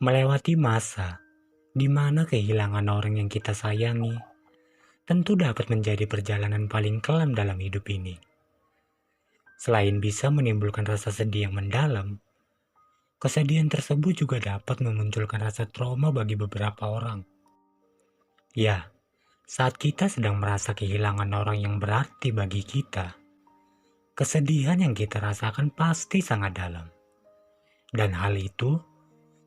Melewati masa di mana kehilangan orang yang kita sayangi tentu dapat menjadi perjalanan paling kelam dalam hidup ini. Selain bisa menimbulkan rasa sedih yang mendalam, kesedihan tersebut juga dapat memunculkan rasa trauma bagi beberapa orang. Ya, saat kita sedang merasa kehilangan orang yang berarti bagi kita, kesedihan yang kita rasakan pasti sangat dalam. Dan hal itu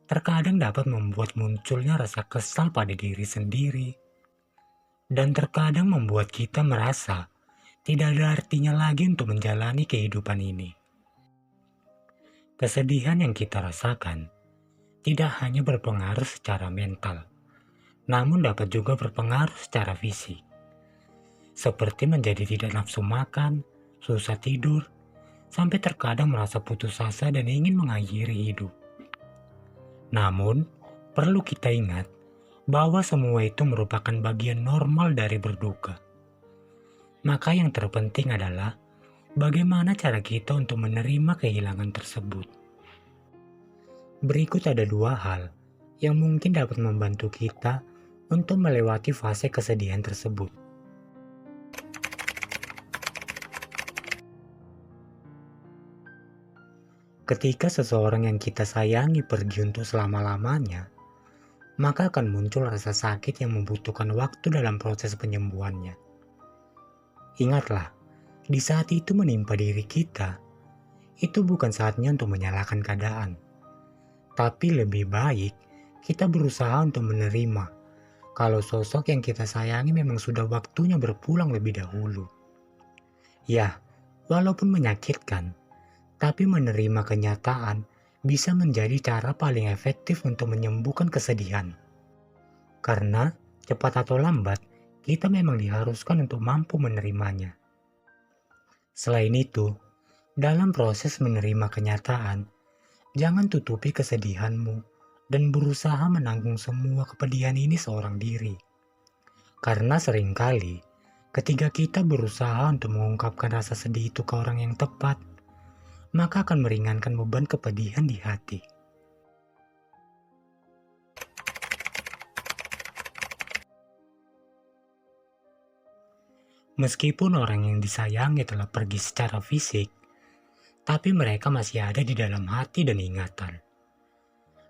terkadang dapat membuat munculnya rasa kesal pada diri sendiri, dan terkadang membuat kita merasa tidak ada artinya lagi untuk menjalani kehidupan ini. Kesedihan yang kita rasakan tidak hanya berpengaruh secara mental, namun dapat juga berpengaruh secara fisik, seperti menjadi tidak nafsu makan, susah tidur, sampai terkadang merasa putus asa dan ingin mengakhiri hidup. Namun, perlu kita ingat bahwa semua itu merupakan bagian normal dari berduka. Maka yang terpenting adalah bagaimana cara kita untuk menerima kehilangan tersebut. Berikut ada dua hal yang mungkin dapat membantu kita untuk melewati fase kesedihan tersebut. Ketika seseorang yang kita sayangi pergi untuk selama-lamanya, maka akan muncul rasa sakit yang membutuhkan waktu dalam proses penyembuhannya. Ingatlah, di saat itu menimpa diri kita, itu bukan saatnya untuk menyalahkan keadaan. Tapi lebih baik kita berusaha untuk menerima kalau sosok yang kita sayangi memang sudah waktunya berpulang lebih dahulu. Ya, walaupun menyakitkan, tapi menerima kenyataan bisa menjadi cara paling efektif untuk menyembuhkan kesedihan. Karena cepat atau lambat, kita memang diharuskan untuk mampu menerimanya. Selain itu, dalam proses menerima kenyataan, jangan tutupi kesedihanmu dan berusaha menanggung semua kepedihan ini seorang diri. Karena seringkali, ketika kita berusaha untuk mengungkapkan rasa sedih itu ke orang yang tepat, maka akan meringankan beban kepedihan di hati. Meskipun orang yang disayangi telah pergi secara fisik, tapi mereka masih ada di dalam hati dan ingatan.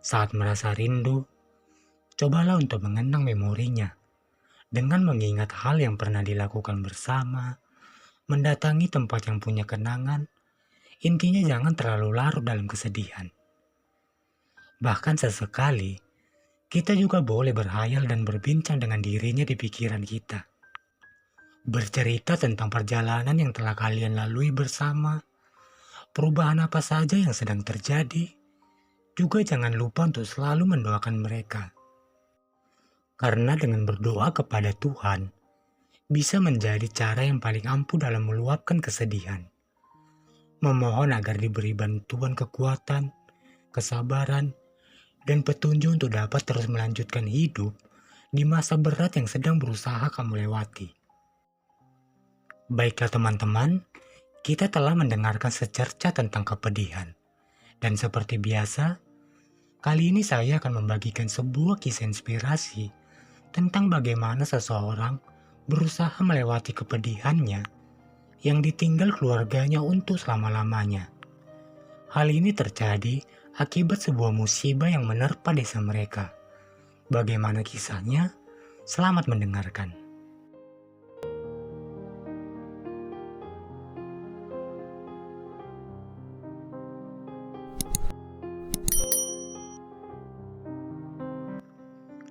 Saat merasa rindu, cobalah untuk mengenang memorinya dengan mengingat hal yang pernah dilakukan bersama, mendatangi tempat yang punya kenangan. Intinya jangan terlalu larut dalam kesedihan. Bahkan sesekali, kita juga boleh berhayal dan berbincang dengan dirinya di pikiran kita. Bercerita tentang perjalanan yang telah kalian lalui bersama, perubahan apa saja yang sedang terjadi. Juga jangan lupa untuk selalu mendoakan mereka. Karena dengan berdoa kepada Tuhan, bisa menjadi cara yang paling ampuh dalam meluapkan kesedihan. Memohon agar diberi bantuan kekuatan, kesabaran, dan petunjuk untuk dapat terus melanjutkan hidup di masa berat yang sedang berusaha kamu lewati. Baiklah teman-teman, kita telah mendengarkan secerca tentang kepedihan. Dan seperti biasa, kali ini saya akan membagikan sebuah kisah inspirasi tentang bagaimana seseorang berusaha melewati kepedihannya yang ditinggal keluarganya untuk selama-lamanya. Hal ini terjadi akibat sebuah musibah yang menerpa desa mereka. Bagaimana kisahnya? Selamat mendengarkan.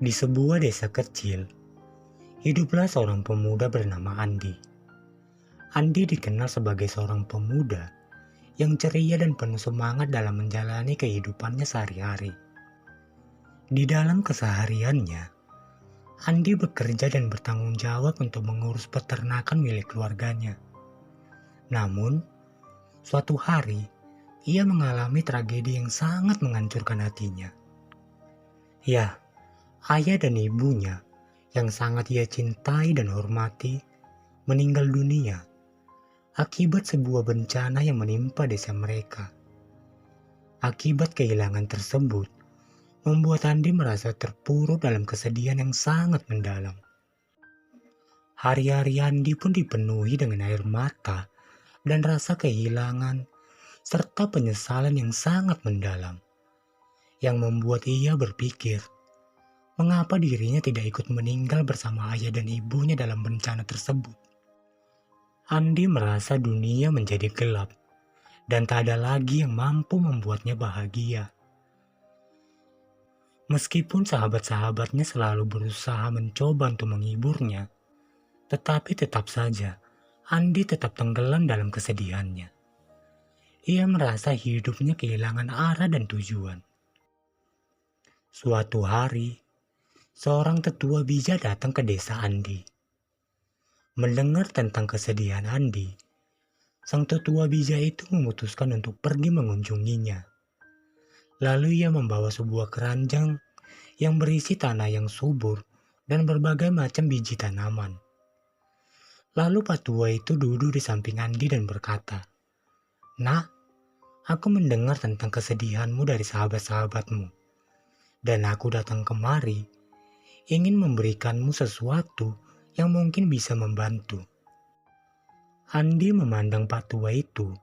Di sebuah desa kecil, hiduplah seorang pemuda bernama Andi. Andi dikenal sebagai seorang pemuda yang ceria dan penuh semangat dalam menjalani kehidupannya sehari-hari. Di dalam kesehariannya, Andi bekerja dan bertanggung jawab untuk mengurus peternakan milik keluarganya. Namun, suatu hari, ia mengalami tragedi yang sangat menghancurkan hatinya. Ya, ayah dan ibunya yang sangat ia cintai dan hormati meninggal dunia akibat sebuah bencana yang menimpa desa mereka. Akibat kehilangan tersebut, membuat Andi merasa terpuruk dalam kesedihan yang sangat mendalam. Hari-hari Andi pun dipenuhi dengan air mata dan rasa kehilangan serta penyesalan yang sangat mendalam, yang membuat ia berpikir mengapa dirinya tidak ikut meninggal bersama ayah dan ibunya dalam bencana tersebut. Andi merasa dunia menjadi gelap dan tak ada lagi yang mampu membuatnya bahagia. Meskipun sahabat-sahabatnya selalu berusaha mencoba untuk menghiburnya, tetapi tetap saja Andi tetap tenggelam dalam kesedihannya. Ia merasa hidupnya kehilangan arah dan tujuan. Suatu hari, seorang tetua bijak datang ke desa Andi. Mendengar tentang kesedihan Andi, sang tetua bijak itu memutuskan untuk pergi mengunjunginya. Lalu ia membawa sebuah keranjang yang berisi tanah yang subur dan berbagai macam biji tanaman. Lalu Pak Tua itu duduk di samping Andi dan berkata, "Nak, aku mendengar tentang kesedihanmu dari sahabat-sahabatmu, dan aku datang kemari ingin memberikanmu sesuatu yang mungkin bisa membantu." Andi memandang Pak Tua itu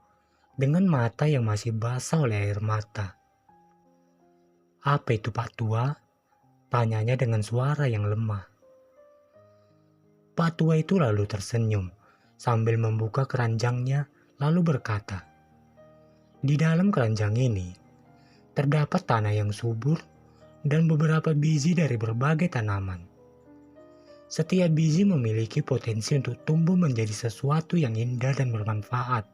dengan mata yang masih basah oleh air mata. "Apa itu Pak Tua?" tanyanya dengan suara yang lemah. Pak Tua itu lalu tersenyum sambil membuka keranjangnya lalu berkata, "Di dalam keranjang ini terdapat tanah yang subur dan beberapa biji dari berbagai tanaman. Setiap biji memiliki potensi untuk tumbuh menjadi sesuatu yang indah dan bermanfaat.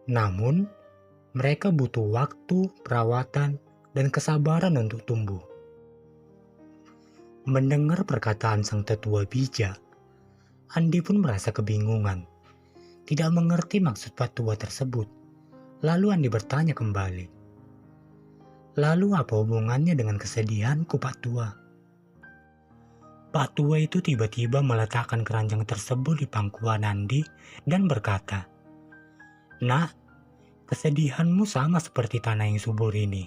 Namun, mereka butuh waktu, perawatan, dan kesabaran untuk tumbuh." Mendengar perkataan sang tetua bijak, Andi pun merasa kebingungan, tidak mengerti maksud Pak Tua tersebut. Lalu Andi bertanya kembali, "Lalu apa hubungannya dengan kesedihanku, Pak Tua?" Pak Tua itu tiba-tiba meletakkan keranjang tersebut di pangkuan Andi dan berkata, "Nak, kesedihanmu sama seperti tanah yang subur ini.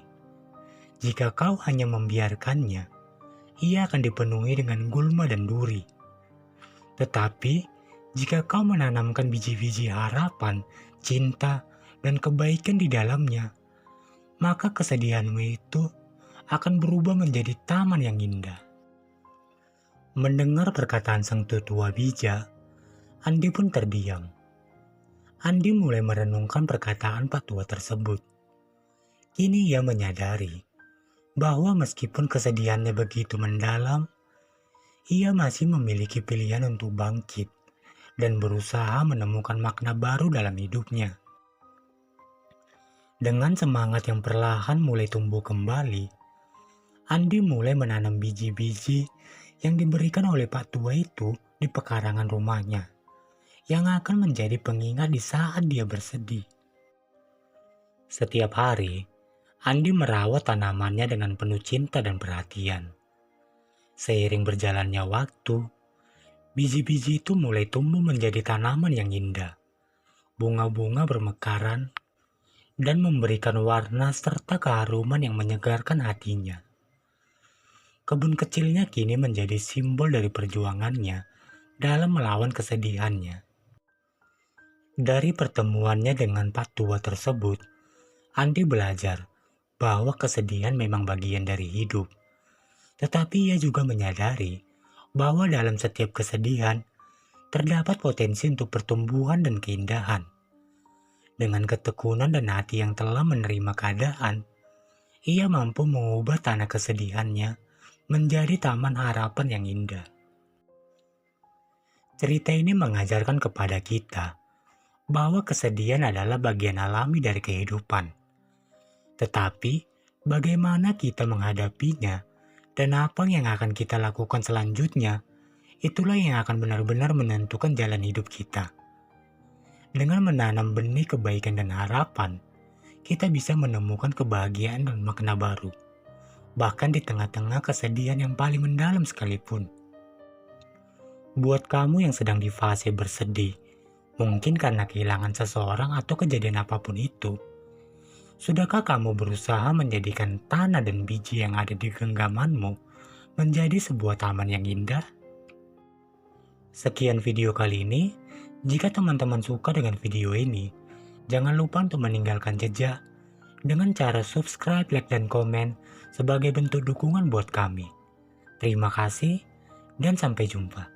Jika kau hanya membiarkannya, ia akan dipenuhi dengan gulma dan duri. Tetapi, jika kau menanamkan biji-biji harapan, cinta, dan kebaikan di dalamnya, maka kesedihanmu itu akan berubah menjadi taman yang indah." Mendengar perkataan sang tetua bijak, Andi pun terdiam. Andi mulai merenungkan perkataan Pak Tua tersebut. Kini ia menyadari bahwa meskipun kesedihannya begitu mendalam, ia masih memiliki pilihan untuk bangkit dan berusaha menemukan makna baru dalam hidupnya. Dengan semangat yang perlahan mulai tumbuh kembali, Andi mulai menanam biji-biji yang diberikan oleh Pak Tua itu di pekarangan rumahnya, yang akan menjadi pengingat di saat dia bersedih. Setiap hari, Andi merawat tanamannya dengan penuh cinta dan perhatian. Seiring berjalannya waktu, biji-biji itu mulai tumbuh menjadi tanaman yang indah. Bunga-bunga bermekaran dan memberikan warna serta keharuman yang menyegarkan hatinya. Kebun kecilnya kini menjadi simbol dari perjuangannya dalam melawan kesedihannya. Dari pertemuannya dengan Pak Tua tersebut, Andi belajar bahwa kesedihan memang bagian dari hidup. Tetapi ia juga menyadari bahwa dalam setiap kesedihan terdapat potensi untuk pertumbuhan dan keindahan. Dengan ketekunan dan hati yang telah menerima keadaan, ia mampu mengubah tanah kesedihannya menjadi taman harapan yang indah. Cerita ini mengajarkan kepada kita bahwa kesedihan adalah bagian alami dari kehidupan. Tetapi, bagaimana kita menghadapinya dan apa yang akan kita lakukan selanjutnya, itulah yang akan benar-benar menentukan jalan hidup kita. Dengan menanam benih kebaikan dan harapan, kita bisa menemukan kebahagiaan dan makna baru, bahkan di tengah-tengah kesedihan yang paling mendalam sekalipun. Buat kamu yang sedang di fase bersedih, mungkin karena kehilangan seseorang atau kejadian apapun itu, Sudahkah kamu berusaha menjadikan tanah dan biji yang ada di genggamanmu menjadi sebuah taman yang indah? Sekian video kali ini. Jika teman-teman suka dengan video ini, jangan lupa untuk meninggalkan jejak dengan cara subscribe, like, dan komen sebagai bentuk dukungan buat kami. Terima kasih dan sampai jumpa.